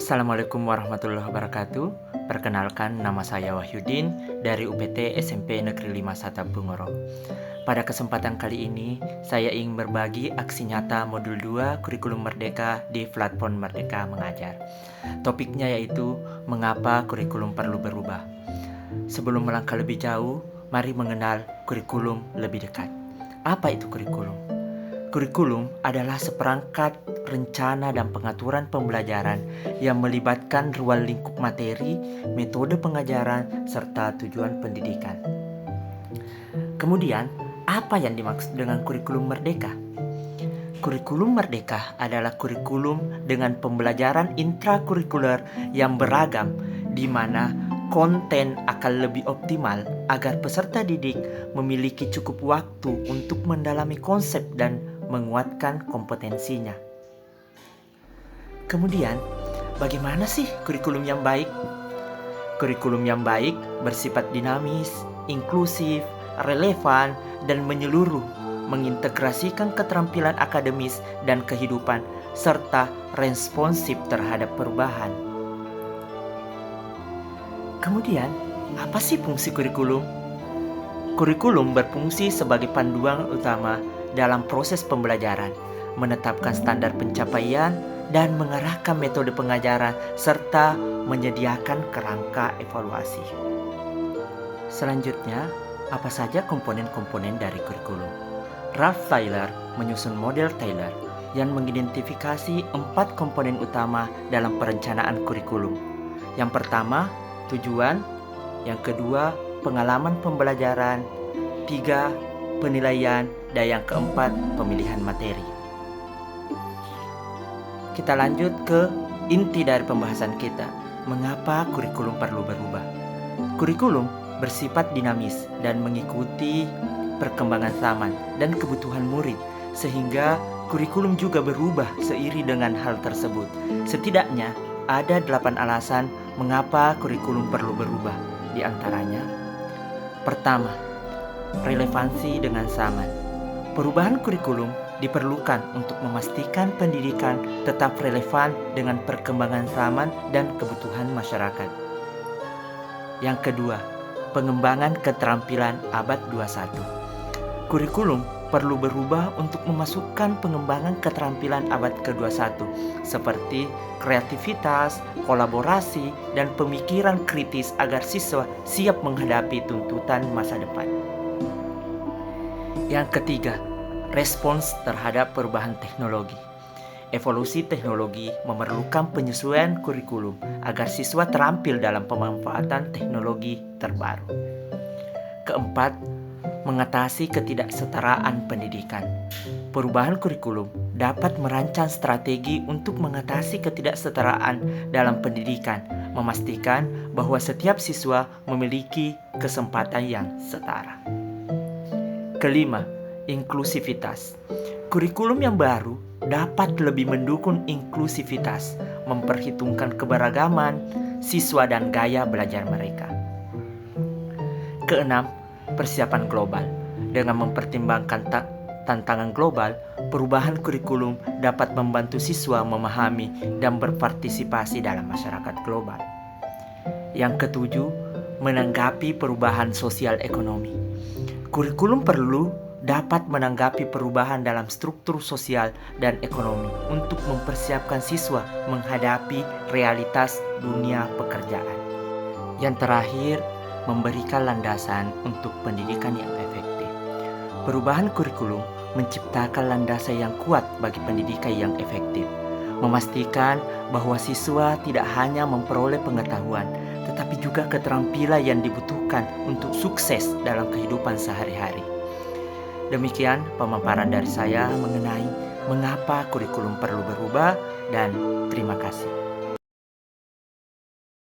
Assalamualaikum warahmatullahi wabarakatuh. Perkenalkan, nama saya Wahyudin dari UPT SMP Negeri 5 Satabungoro. Pada kesempatan kali ini, saya ingin berbagi aksi nyata modul 2 Kurikulum Merdeka di platform Merdeka Mengajar. Topiknya yaitu mengapa kurikulum perlu berubah. Sebelum melangkah lebih jauh, mari mengenal kurikulum lebih dekat. Apa itu kurikulum? Kurikulum adalah seperangkat rencana dan pengaturan pembelajaran yang melibatkan ruang lingkup materi, metode pengajaran, serta tujuan pendidikan. Kemudian, apa yang dimaksud dengan kurikulum merdeka? Kurikulum merdeka adalah kurikulum dengan pembelajaran intrakurikuler yang beragam, di mana konten akan lebih optimal agar peserta didik memiliki cukup waktu untuk mendalami konsep dan menguatkan kompetensinya. Kemudian, bagaimana sih kurikulum yang baik? Kurikulum yang baik bersifat dinamis, inklusif, relevan, dan menyeluruh, mengintegrasikan keterampilan akademis dan kehidupan, serta responsif terhadap perubahan. Kemudian, apa sih fungsi kurikulum? Kurikulum berfungsi sebagai panduan utama dalam proses pembelajaran, menetapkan standar pencapaian, dan mengarahkan metode pengajaran, serta menyediakan kerangka evaluasi. Selanjutnya, apa saja komponen-komponen dari kurikulum? Ralph Tyler menyusun model Taylor yang mengidentifikasi 4 komponen utama dalam perencanaan kurikulum. Yang pertama, tujuan. Yang kedua, pengalaman pembelajaran. 3, penilaian. Dan yang keempat, pemilihan materi. Kita lanjut ke inti dari pembahasan kita. Mengapa kurikulum perlu berubah? Kurikulum bersifat dinamis dan mengikuti perkembangan zaman dan kebutuhan murid, sehingga kurikulum juga berubah seiring dengan hal tersebut. Setidaknya ada 8 alasan mengapa kurikulum perlu berubah. Di antaranya, pertama, relevansi dengan zaman. Perubahan kurikulum diperlukan untuk memastikan pendidikan tetap relevan dengan perkembangan zaman dan kebutuhan masyarakat. Yang kedua, pengembangan keterampilan abad 21. Kurikulum perlu berubah untuk memasukkan pengembangan keterampilan abad ke-21 seperti kreativitas, kolaborasi, dan pemikiran kritis agar siswa siap menghadapi tuntutan masa depan. Yang ketiga, respons terhadap perubahan teknologi. Evolusi teknologi memerlukan penyesuaian kurikulum agar siswa terampil dalam pemanfaatan teknologi terbaru. Keempat, mengatasi ketidaksetaraan pendidikan. Perubahan kurikulum dapat merancang strategi untuk mengatasi ketidaksetaraan dalam pendidikan, memastikan bahwa setiap siswa memiliki kesempatan yang setara. Kelima, inklusivitas. Kurikulum yang baru dapat lebih mendukung inklusivitas, memperhitungkan keberagaman siswa dan gaya belajar mereka. Keenam, persiapan global. Dengan mempertimbangkan tantangan global, perubahan kurikulum dapat membantu siswa memahami dan berpartisipasi dalam masyarakat global. Yang ketujuh, menanggapi perubahan sosial ekonomi. Kurikulum perlu dapat menanggapi perubahan dalam struktur sosial dan ekonomi untuk mempersiapkan siswa menghadapi realitas dunia pekerjaan. Yang terakhir, memberikan landasan untuk pendidikan yang efektif. Perubahan kurikulum menciptakan landasan yang kuat bagi pendidikan yang efektif, memastikan bahwa siswa tidak hanya memperoleh pengetahuan, tetapi juga keterampilan yang dibutuhkan untuk sukses dalam kehidupan sehari-hari. Demikian pemaparan dari saya mengenai mengapa kurikulum perlu berubah, dan terima kasih.